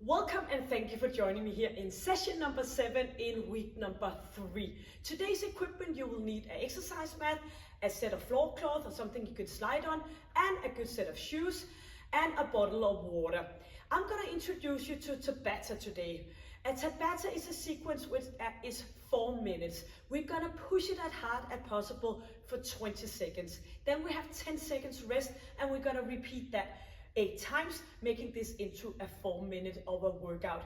Welcome and thank you for joining me here in session number 7 in week number 3. Today's equipment, you will need an exercise mat, a set of floor cloth or something you could slide on, and a good set of shoes, and a bottle of water. I'm going to introduce you to Tabata today. A Tabata is a sequence which is 4 minutes. We're going to push it as hard as possible for 20 seconds. Then we have 10 seconds rest, and we're going to repeat that 8 times, making this into a 4-minute of a workout.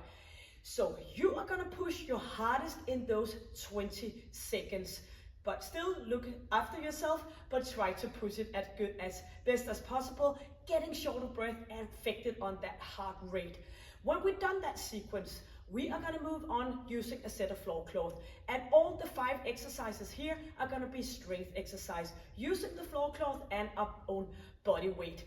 So you are going to push your hardest in those 20 seconds, but still look after yourself, but try to push it as best as possible, getting short of breath and affected on that heart rate. When we've done that sequence, we are going to move on using a set of floor cloth, and all the 5 exercises here are going to be strength exercise using the floor cloth and our own body weight.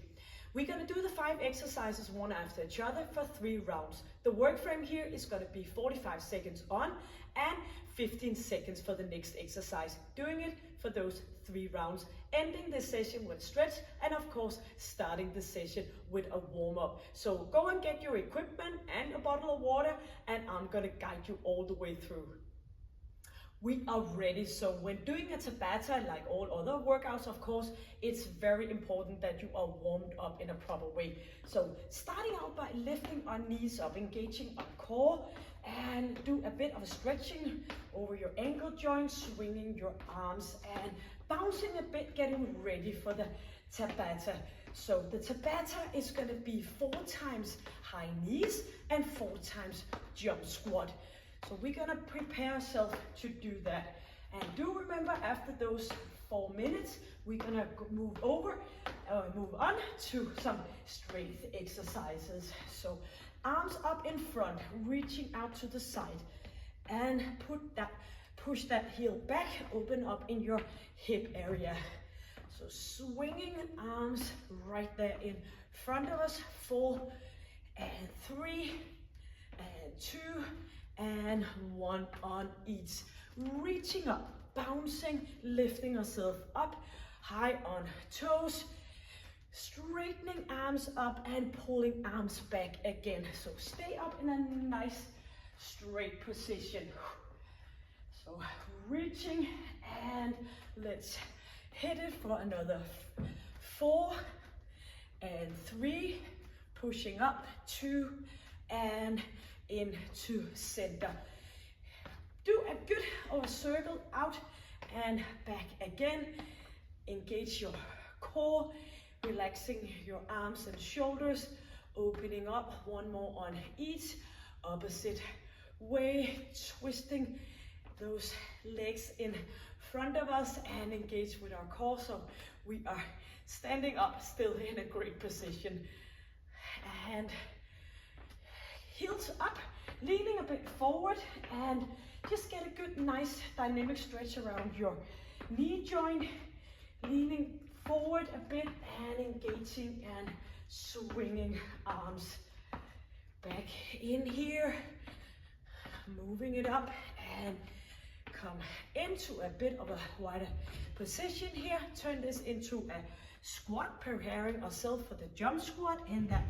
We're going to do the 5 exercises one after each other for 3 rounds. The work frame here is going to be 45 seconds on and 15 seconds for the next exercise. Doing it for those 3 rounds, ending the session with stretch, and of course starting the session with a warm-up. So go and get your equipment and a bottle of water, and I'm going to guide you all the way through. We are ready. So when doing a Tabata, like all other workouts, of course, it's very important that you are warmed up in a proper way. So starting out by lifting our knees up, engaging our core, and do a bit of stretching over your ankle joints, swinging your arms and bouncing a bit, getting ready for the Tabata. So the Tabata is going to be 4 times high knees and 4 times jump squat. So we're going to prepare ourselves to do that. And do remember, after those 4 minutes, we're going to move on to some strength exercises. So arms up in front, reaching out to the side, and push that heel back, open up in your hip area. So swinging arms right there in front of us. 4 and 3 and 2 and 1 on each. Reaching up, bouncing, lifting ourselves up, high on toes, straightening arms up and pulling arms back again. So stay up in a nice straight position. So reaching, and let's hit it for another 4 and 3, pushing up, 2 and into center. Do a good of a circle out and back again. Engage your core, relaxing your arms and shoulders, opening up. 1 more on each, opposite way, twisting those legs in front of us and engage with our core. So we are standing up, still in a great position, and heels up, leaning a bit forward, and just get a good, nice dynamic stretch around your knee joint, leaning forward a bit and engaging and swinging arms back in here, moving it up and come into a bit of a wider position here. Turn this into a squat, preparing ourselves for the jump squat in that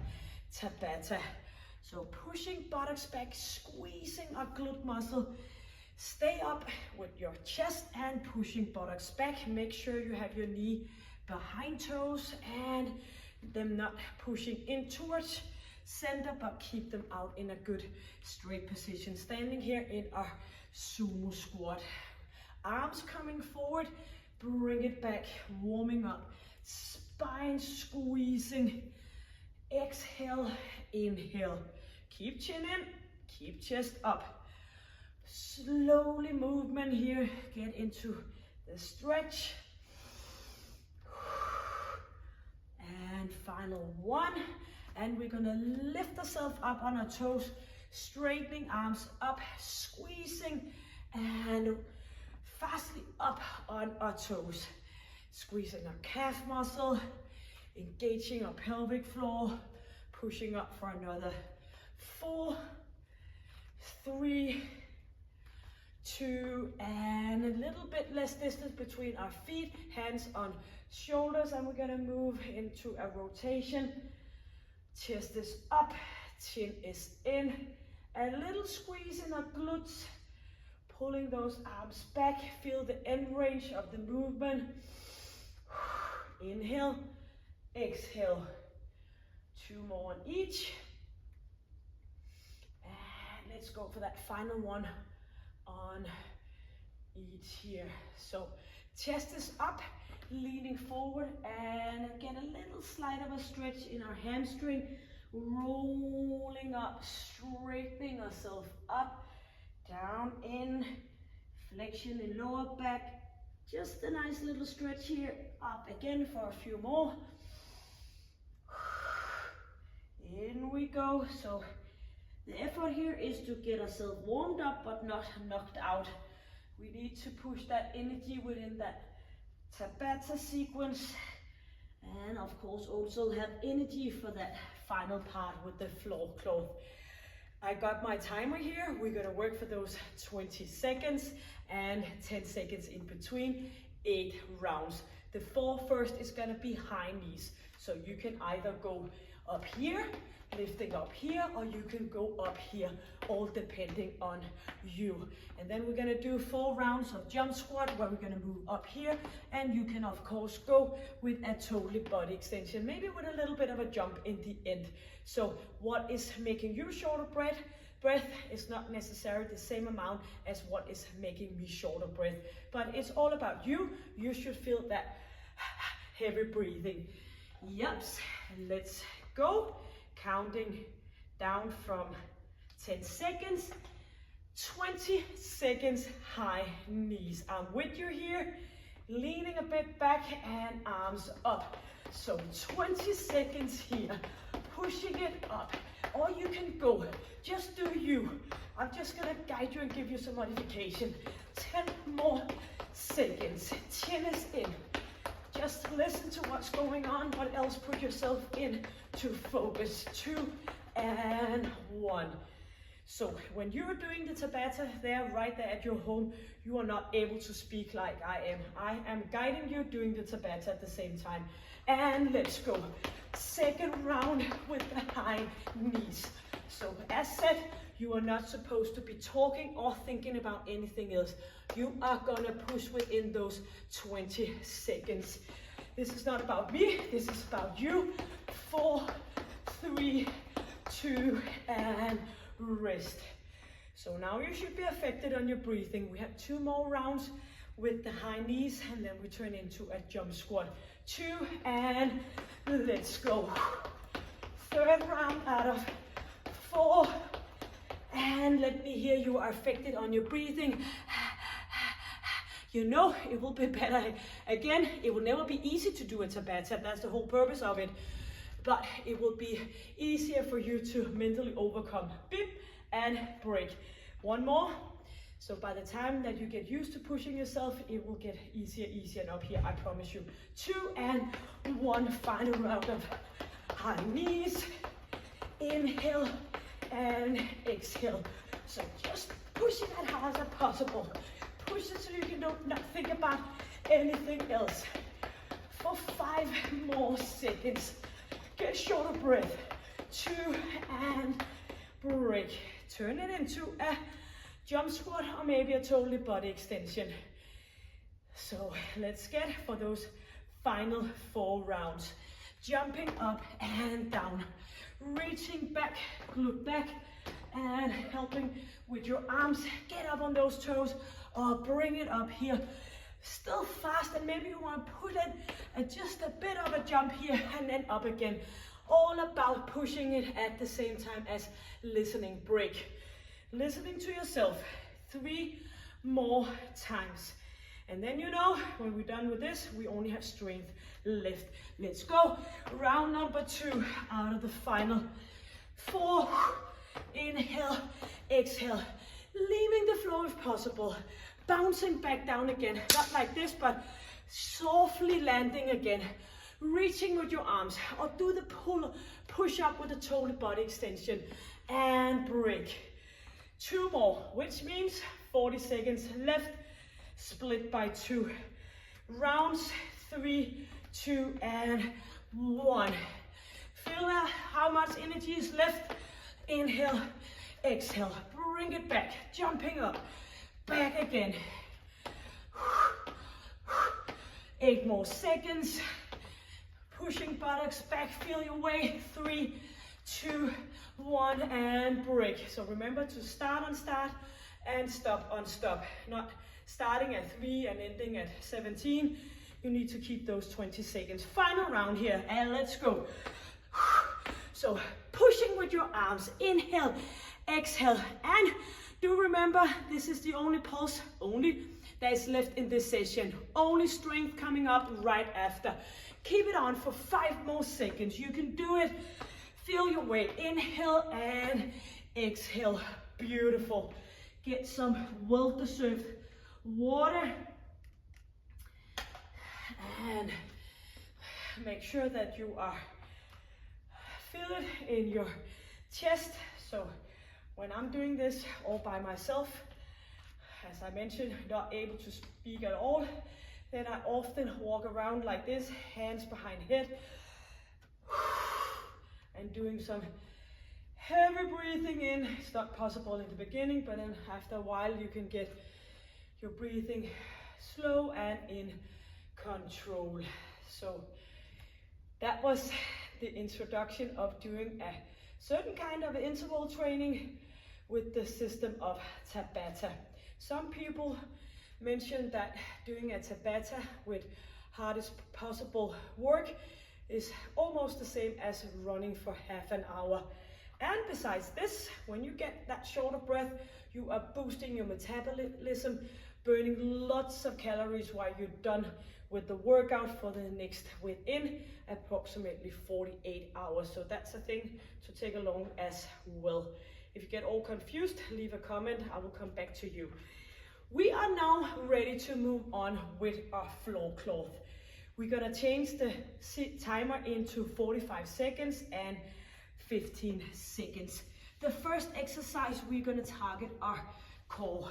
Tabata. So pushing buttocks back, squeezing our glute muscle. Stay up with your chest and pushing buttocks back. Make sure you have your knee behind toes and them not pushing in towards center, but keep them out in a good straight position. Standing here in our sumo squat. Arms coming forward, bring it back, warming up. Spine squeezing. Exhale, inhale. Keep chin in, keep chest up. Slowly movement here, get into the stretch. And final 1. And we're gonna lift ourselves up on our toes, straightening arms up, squeezing, and fastly up on our toes. Squeezing our calf muscle, engaging our pelvic floor, pushing up for another 4, 3, 2, and a little bit less distance between our feet, hands on shoulders, and we're gonna move into a rotation. Chest is up, Chin is in. A little squeeze in our glutes. Pulling those arms back. Feel the end range of the movement. Inhale, exhale. 2 more on each. And let's go for that final one on each here. So chest is up, leaning forward, and again a little slight of a stretch in our hamstring. Rolling up, straightening ourselves up, down in, flexion in lower back. Just a nice little stretch here, up again for a few more. In we go. So the effort here is to get ourselves warmed up but not knocked out. We need to push that energy within that Tabata sequence, and of course also have energy for that final part with the floor cloth. I got my timer here. We're gonna work for those 20 seconds and 10 seconds in between, 8 rounds. The 4 first is gonna be high knees. So you can either go up here, lifting up here, or you can go up here, all depending on you. And then we're gonna do 4 rounds of jump squat where we're gonna move up here, and you can of course go with a totally body extension, maybe with a little bit of a jump in the end. So what is making you short of breath is not necessarily the same amount as what is making me short of breath, but it's all about you. You should feel that heavy breathing. Yups, let's go. Counting down from 10 seconds, 20 seconds, high knees. I'm with you here, leaning a bit back and arms up. So 20 seconds here, pushing it up. Or you can go, just do you. I'm just gonna guide you and give you some modification. 10 more seconds, chin is in. Just listen to what's going on. What else? Put yourself in to focus. 2 and 1. So when you're doing the Tabata there, right there at your home, you are not able to speak like I am. I am guiding you doing the Tabata at the same time. And let's go. Second round with the high knees. So as said, you are not supposed to be talking or thinking about anything else. You are gonna push within those 20 seconds. This is not about me, this is about you. 4, 3, 2, and rest. So now you should be affected on your breathing. We have 2 more rounds with the high knees, and then we turn into a jump squat. 2, and let's go. Third round out of 4, and let me hear you are affected on your breathing. You know, it will be better. Again, it will never be easy to do a Tabata. That's the whole purpose of it. But it will be easier for you to mentally overcome. Beep and break. 1 more. So by the time that you get used to pushing yourself, it will get easier and up here, I promise you. 2 and 1 final round of high knees. Inhale and exhale. So just push it as hard as possible. Push it so you can not think about anything else. For 5 more seconds. Get short of breath. 2 and break. Turn it into a jump squat or maybe a totally body extension. So let's get for those final 4 rounds. Jumping up and down. Reaching back, glute back, and helping with your arms. Get up on those toes or bring it up here. Still fast, and maybe you want to put it just a bit of a jump here and then up again. All about pushing it at the same time as listening. Break. Listening to yourself 3 more times. And then you know, when we're done with this, we only have strength left. Let's go. Round number 2 out of the final 4. Inhale, exhale. Leaving the floor if possible. Bouncing back down again. Not like this, but softly landing again. Reaching with your arms. Or do the push up with a total body extension. And break. 2 more, which means 40 seconds left. Split by 2 rounds. 3, 2, and 1. Feel how much energy is left. Inhale, exhale, bring it back, jumping up, back again. 8 more seconds. Pushing buttocks back, feel your way. 3, 2, 1, and break. So remember to start on start and stop on stop. Not starting at 3 and ending at 17. You need to keep those 20 seconds. Final round here, and let's go. So pushing with your arms. Inhale, exhale, and do remember this is the only pulse, that is left in this session. Only strength coming up right after. Keep it on for 5 more seconds. You can do it. Feel your weight. Inhale and exhale. Beautiful. Get some well-deserved water. And make sure that you are feel it in your chest. So when I'm doing this all by myself, as I mentioned, not able to speak at all, then I often walk around like this, hands behind head, and doing some heavy breathing in. It's not possible in the beginning, but then after a while you can get your breathing slow and in control. So that was the introduction of doing a certain kind of interval training with the system of Tabata. Some people mentioned that doing a Tabata with hardest possible work is almost the same as running for half an hour. And besides this, when you get that short of breath, you are boosting your metabolism, burning lots of calories while you're done with the workout for the next within approximately 48 hours. So that's a thing to take along as well. If you get all confused, leave a comment. I will come back to you. We are now ready to move on with our floor cloth. We're gonna change the timer into 45 seconds and 15 seconds. The first exercise, we're gonna target our core.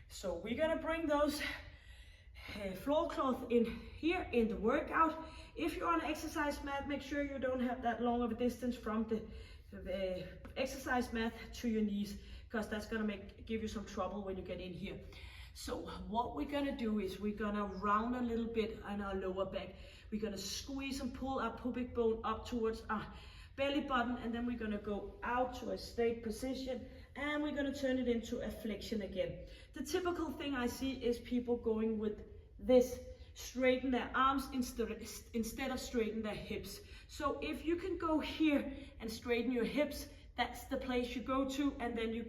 So we're gonna bring those floor cloth in here in the workout. If you're on an exercise mat, make sure you don't have that long of a distance from the exercise mat to your knees, because that's gonna give you some trouble when you get in here. So what we're gonna do is we're gonna round a little bit on our lower back. We're gonna squeeze and pull our pubic bone up towards our belly button, and then we're gonna go out to a straight position, and we're gonna turn it into a flexion again. The typical thing I see is people going with this, straighten their arms instead of straighten their hips. So if you can go here and straighten your hips, that's the place you go to, and then you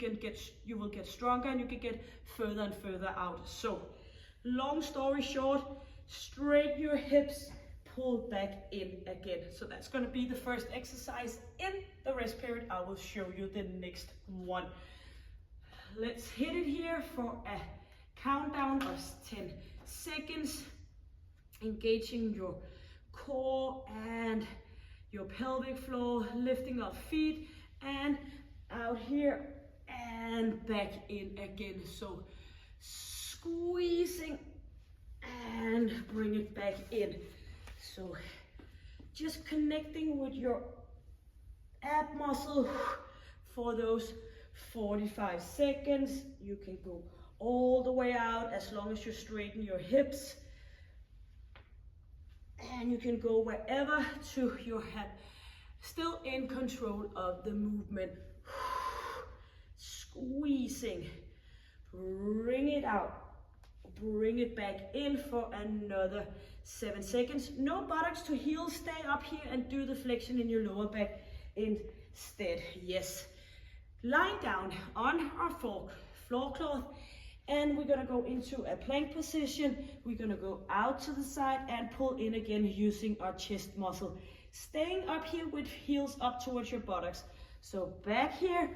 will get stronger and you can get further and further out. So long story short, straighten your hips, pull back in again. So that's going to be the first exercise. In the rest period, I will show you the next one. Let's hit it here for a countdown of 10 seconds, engaging your core and your pelvic floor, lifting up feet and out here and back in again. So squeezing and bring it back in. So just connecting with your ab muscle for those 45 seconds. You can go all the way out as long as you straighten your hips, and you can go wherever to your head, still in control of the movement. Squeezing, bring it out, bring it back in for another 7 seconds. No buttocks to heels, stay up here and do the flexion in your lower back instead. Yes, lying down on our floor cloth, and we're gonna go into a plank position. We're gonna go out to the side and pull in again using our chest muscle. Staying up here with heels up towards your buttocks. So back here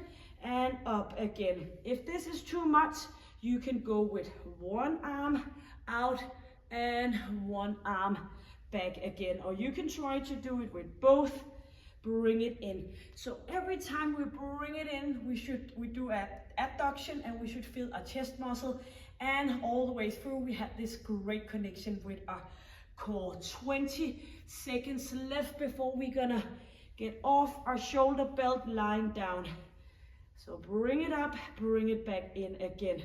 and up again. If this is too much, you can go with one arm out and one arm back again. Or you can try to do it with both. Bring it in. So every time we bring it in, we do an abduction, and we should feel our chest muscle, and all the way through we have this great connection with our core. 20 seconds left before we're gonna get off our shoulder belt, lying down. So bring it up, bring it back in again.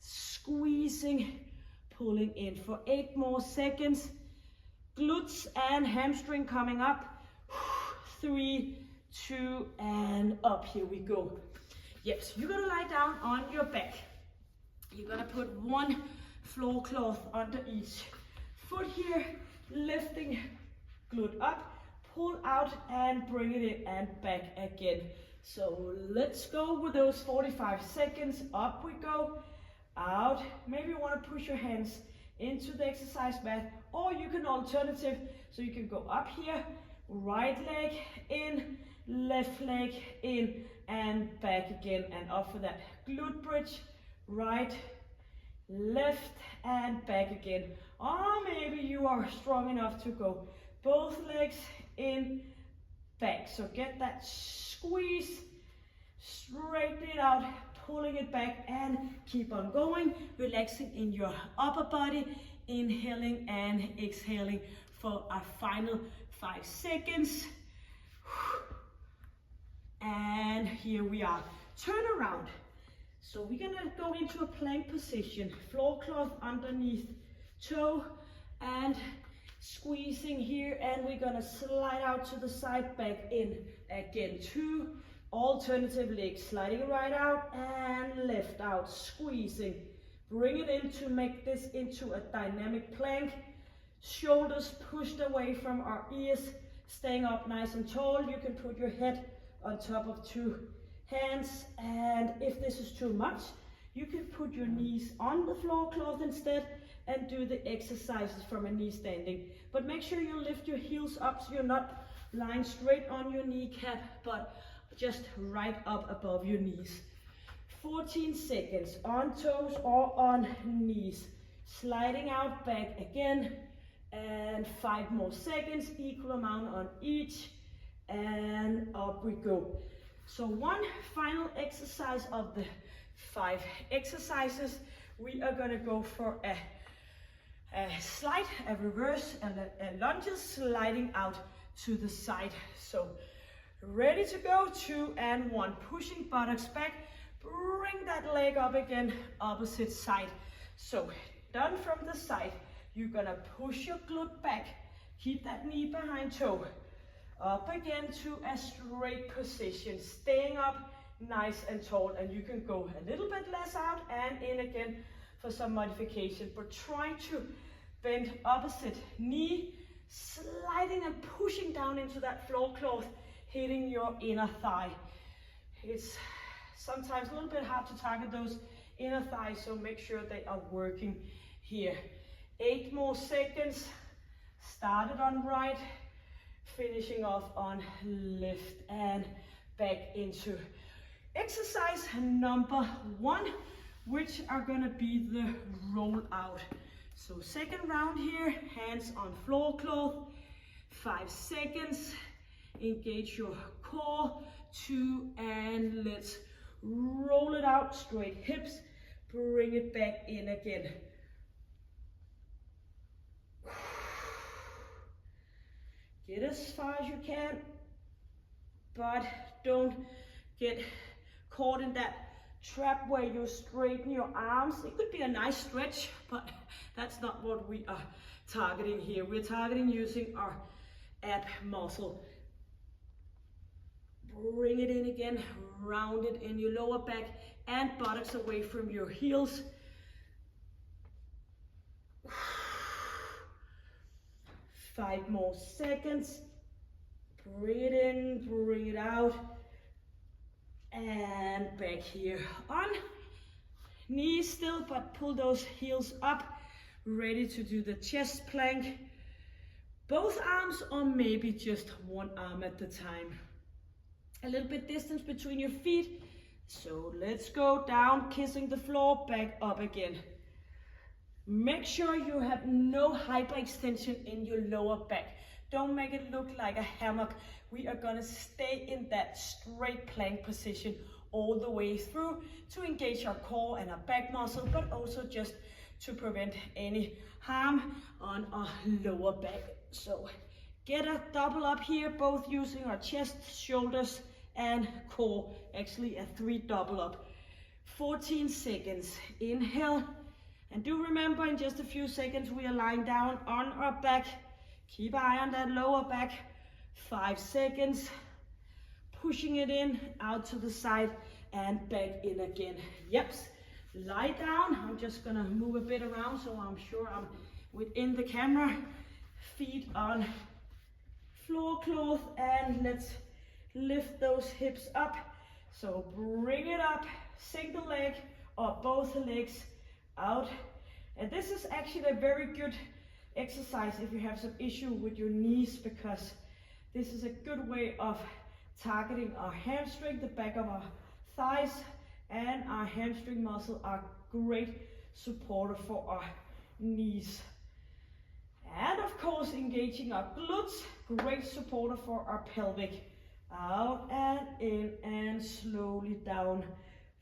Squeezing, pulling in for 8 more seconds. Glutes and hamstring coming up. 3, 2, and up. Here we go. Yes, you're gonna lie down on your back. You're gonna put one floor cloth under each foot here, lifting glute up, pull out and bring it in and back again. So let's go with those 45 seconds. Up we go, out. Maybe you want to push your hands into the exercise mat, or you can alternative, so you can go up here, right leg in, left leg in, and back again, and up for that glute bridge, right, left, and back again. Or maybe you are strong enough to go both legs in, back. So get that squeeze, straighten it out, pulling it back, and keep on going, relaxing in your upper body, inhaling and exhaling for a final 5 seconds. And here we are. Turn around. So we're gonna go into a plank position, floor cloth underneath toe, and squeezing here, and we're gonna slide out to the side, back in again. 2 alternative legs, sliding right out and left out, squeezing. Bring it in to make this into a dynamic plank. Shoulders pushed away from our ears, staying up nice and tall. You can put your head on top of 2 hands, and if this is too much, you can put your knees on the floor cloth instead and do the exercises from a knee standing. But make sure you lift your heels up so you're not lying straight on your kneecap, but just right up above your knees. 14 seconds on toes or on knees. Sliding out, back again, and 5 more seconds, equal amount on each, and up we go. So one final exercise of the 5 exercises. We are gonna go for a slide, a reverse, and a lunges, sliding out to the side. So ready to go, 2 and 1, pushing buttocks back, bring that leg up again, opposite side. So done from the side, you're gonna push your glute back, keep that knee behind toe, up again to a straight position, staying up nice and tall, and you can go a little bit less out and in again for some modification, but try to bend opposite knee, sliding and pushing down into that floor cloth, hitting your inner thigh. It's sometimes a little bit hard to target those inner thighs, so make sure they are working here. 8 more seconds. Started on right, finishing off on left, and back into exercise number 1, which are gonna be the roll out. So second round here, hands on floor cloth, 5 seconds, engage your core, 2, and let's roll it out, straight hips, bring it back in again. Get as far as you can, but don't get caught in that trap where you straighten your arms. It could be a nice stretch, but that's not what we are targeting here. We're targeting using our ab muscle. Bring it in again, round it in your lower back and buttocks away from your heels. 5 more seconds. Bring it in, bring it out, and back here on knees still, but pull those heels up, ready to do the chest plank. Both arms, or maybe just one arm at the time. A little bit distance between your feet. So let's go down, kissing the floor, back up again. Make sure you have no hyperextension in your lower back. Don't make it look like a hammock. We are gonna stay in that straight plank position all the way through to engage our core and our back muscle, but also just to prevent any harm on our lower back. So get a double up here, both using our chest, shoulders, and core, actually a 3 double up. 14 seconds, inhale, and do remember in just a few seconds we are lying down on our back. Keep an eye on that lower back. 5 seconds, pushing it in, out to the side, and back in again. Yep, lie down. I'm just gonna move a bit around so I'm sure I'm within the camera. Feet on floor cloth, and let's lift those hips up. So bring it up, single leg or both legs out. And this is actually a very good exercise if you have some issue with your knees, because this is a good way of targeting our hamstring, the back of our thighs, and our hamstring muscle are great supporter for our knees. And of course engaging our glutes, great supporter for our pelvic. Out and in and slowly down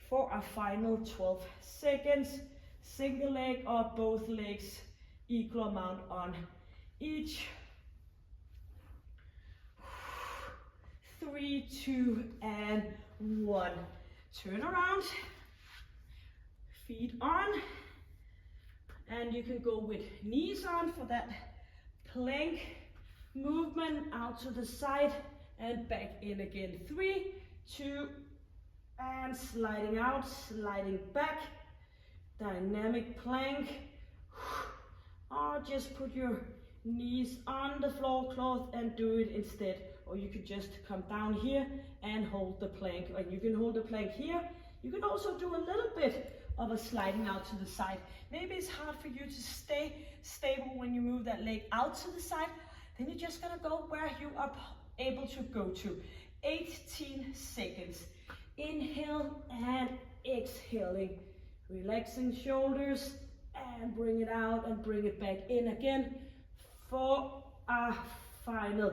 for our final 12 seconds. Single leg or both legs, equal amount on each. 3, 2, and 1. Turn around, feet on, and you can go with knees on for that plank movement, out to the side and back in again. 3, 2, and sliding out, sliding back, dynamic plank, or just put your knees on the floor cloth and do it instead. Or you could just come down here and hold the plank, and you can hold the plank here. You can also do a little bit of a sliding out to the side. Maybe it's hard for you to stay stable when you move that leg out to the side. Then you're just gonna go where you are able to go to. 18 seconds. Inhale and exhaling. Relaxing shoulders and bring it out and bring it back in again for our final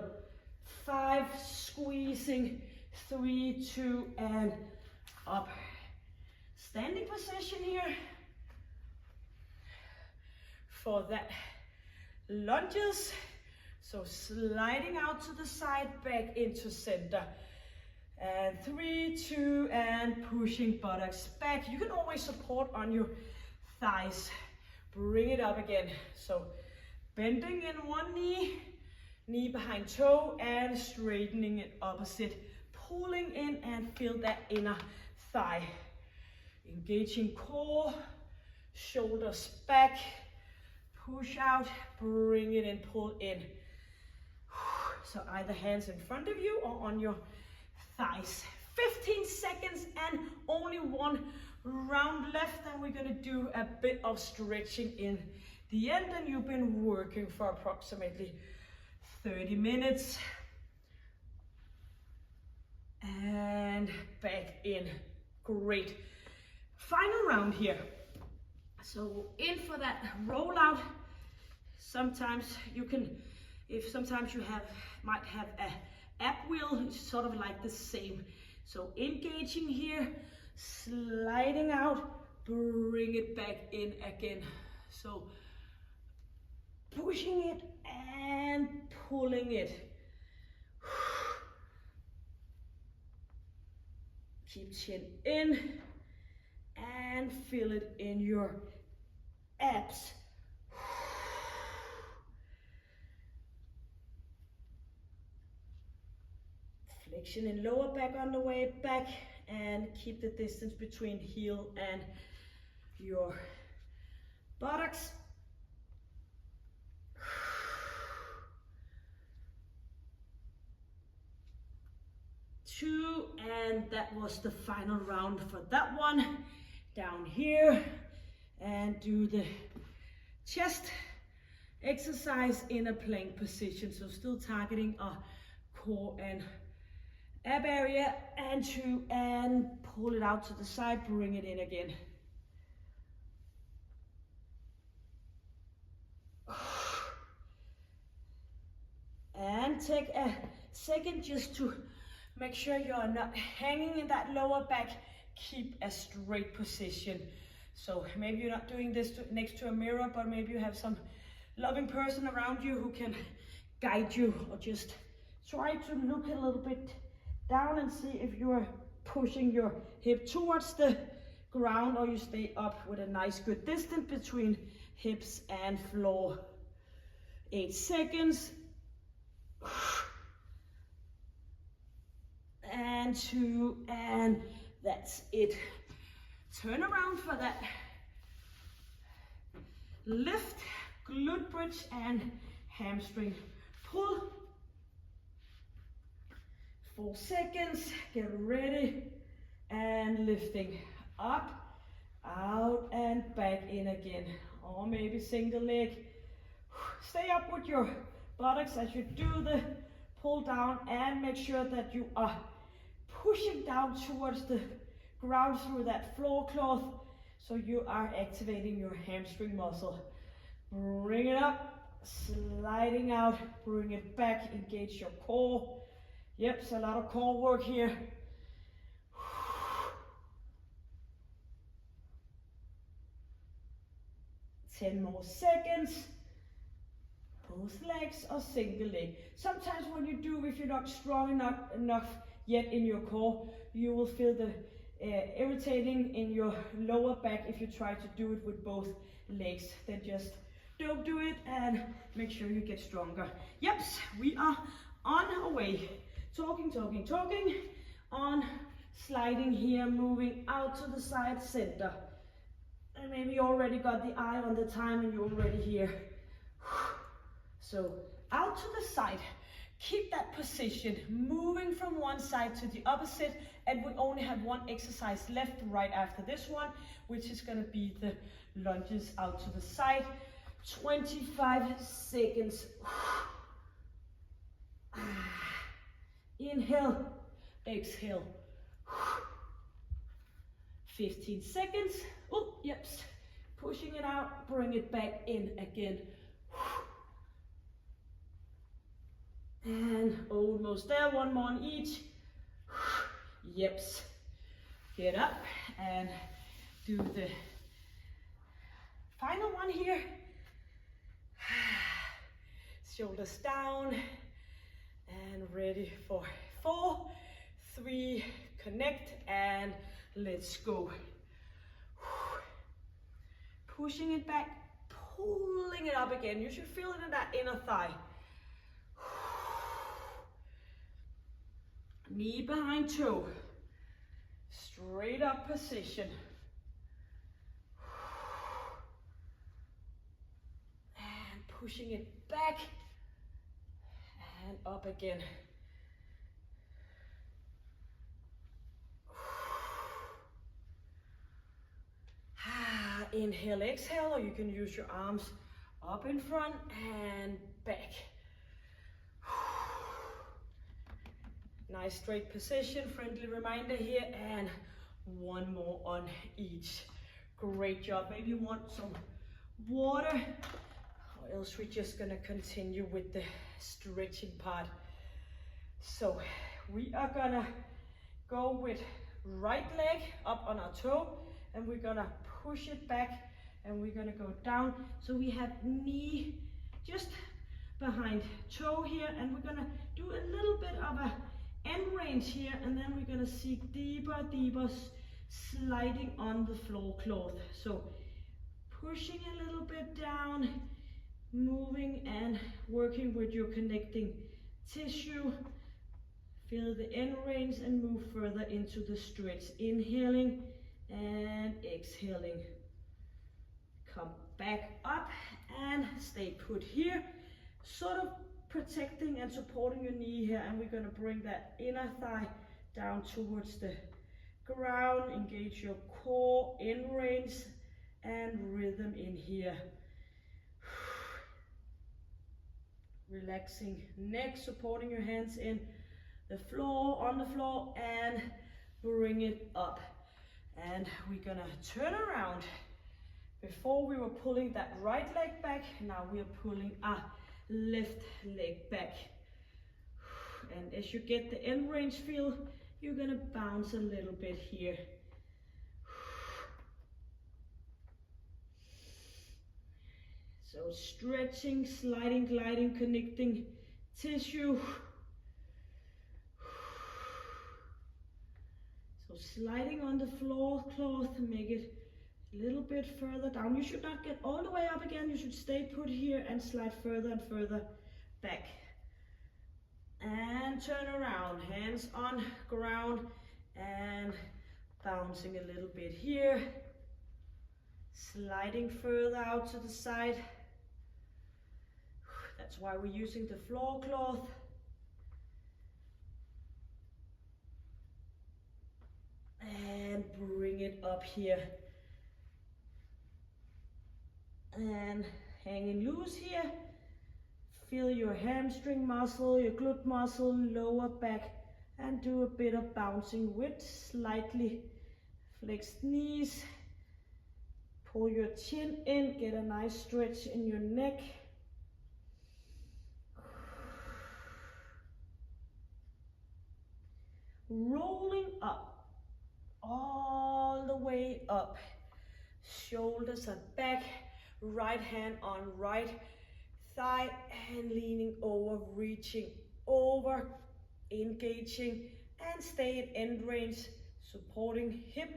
5, squeezing, 3, 2, and up. Standing position here for that lunges. So sliding out to the side, back into center. And 3, 2, and pushing buttocks back. You can always support on your thighs. Bring it up again. So bending in one knee, knee behind toe, and straightening it opposite. Pulling in and feel that inner thigh. Engaging core, shoulders back, push out, bring it in, pull in. So either hands in front of you or on your thighs. 15 seconds and only one round left, and we're gonna do a bit of stretching in the end, and you've been working for approximately 30 minutes. And back in. Great. Final round here. So in for that rollout. Sometimes you can, sometimes you might have a ab wheel, it's sort of like the same. So engaging here, sliding out, bring it back in again. So pushing it and pulling it. Keep chin in and feel it in your abs. Flexion in lower back on the way back, and keep the distance between heel and your buttocks. Two, and that was the final round for that one. Down here and do the chest exercise in a plank position. So still targeting our core and ab area, and two, and pull it out to the side, bring it in again. And take a second just to make sure you are not hanging in that lower back. Keep a straight position. So maybe you're not doing this next to a mirror, but maybe you have some loving person around you who can guide you, or just try to look a little bit down and see if you are pushing your hip towards the ground or you stay up with a nice good distance between hips and floor. 8 seconds. And 2, and that's it. Turn around for that lift, glute bridge and hamstring pull. 4 seconds, get ready, and lifting up, out and back in again, or maybe single leg. Stay up with your buttocks as you do the pull down, and make sure that you are pushing down towards the ground through that floor cloth, so you are activating your hamstring muscle. Bring it up, sliding out, bring it back, engage your core. Yep, it's a lot of core work here. 10 more seconds. Both legs or single leg. Sometimes when you do, if you're not strong enough yet in your core, you will feel the irritating in your lower back if you try to do it with both legs. Then just don't do it and make sure you get stronger. Yep, we are on our way. Talking, on, sliding here, moving out to the side, center. And maybe you already got the eye on the time and you're already here. So out to the side, keep that position, moving from one side to the opposite, and we only have one exercise left right after this one, which is going to be the lunges out to the side. 25 seconds. Inhale, exhale. 15 seconds. Oh, yep. Pushing it out, bring it back in again. And almost there, one more on each. Yep. Get up and do the final one here. Shoulders down and ready for 4, 3, connect and let's go. Pushing it back, pulling it up again. You should feel it in that inner thigh. Knee behind toe. Straight up position. And pushing it back and up again. Inhale, exhale, or you can use your arms up in front and back. Nice straight position, friendly reminder here, and one more on each. Great job. Maybe you want some water, or else we're just gonna continue with the stretching part. So we are gonna go with right leg up on our toe, and we're gonna push it back, and we're gonna go down. So we have knee just behind toe here, and we're gonna do a little bit of a end range here, and then we're gonna seek deeper, sliding on the floor cloth. So pushing a little bit down, moving and working with your connecting tissue. Feel the end range and move further into the stretch. Inhaling and exhaling. Come back up and stay put here, sort of protecting and supporting your knee here, and we're going to bring that inner thigh down towards the ground. Engage your core, in range and rhythm in here. Relaxing neck, supporting your hands in the floor, on the floor, and bring it up. And we're gonna turn around. Before we were pulling that right leg back, now we are pulling our left leg back. And as you get the end range feel, you're gonna bounce a little bit here. So stretching, sliding, gliding, connecting tissue. So sliding on the floor cloth, make it a little bit further down. You should not get all the way up again. You should stay put here and slide further and further back. And turn around, hands on ground and bouncing a little bit here. Sliding further out to the side. That's why we're using the floor cloth. And bring it up here. And hanging loose here. Feel your hamstring muscle, your glute muscle, lower back, and do a bit of bouncing with slightly flexed knees. Pull your chin in, get a nice stretch in your neck. Rolling up, all the way up. Shoulders are back, right hand on right thigh and leaning over, reaching over, engaging and stay in end range, supporting hip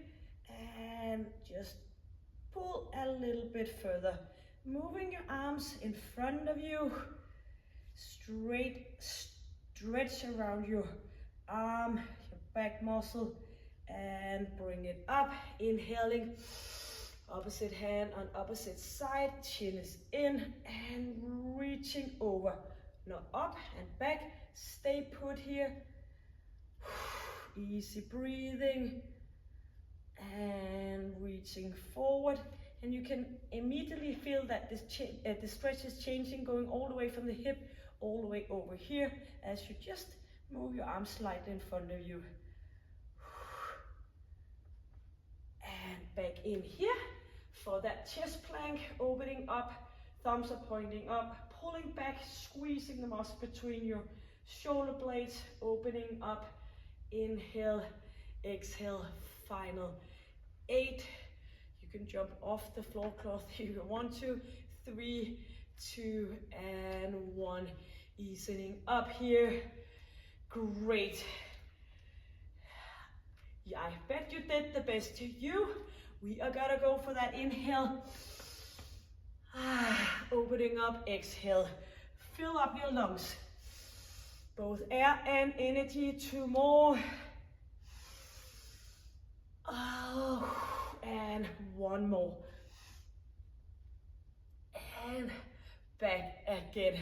and just pull a little bit further. Moving your arms in front of you, straight stretch around your arm, your back muscle and bring it up, inhaling. Opposite hand on opposite side, chin is in and reaching over. Now up and back, stay put here. Easy breathing and reaching forward. And you can immediately feel that the stretch is changing, going all the way from the hip, all the way over here, as you just move your arms slightly in front of you. And back in here. For that chest plank, opening up, thumbs are pointing up, pulling back, squeezing the muscle between your shoulder blades, opening up, inhale, exhale, final 8. You can jump off the floor cloth if you want to. 3, 2, and 1. Easing up here. Great. Yeah, I bet you did the best to you. We are gonna go for that inhale. Opening up, exhale. Fill up your lungs. Both air and energy. 2 more. And 1 more. And back again.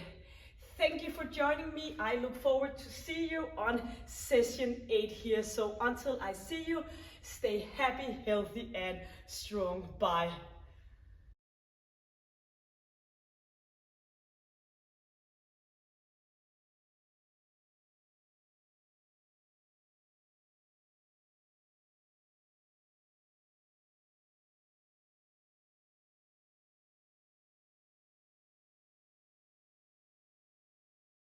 Thank you for joining me. I look forward to see you on session 8 here. So until I see you, stay happy, healthy, and strong. Bye.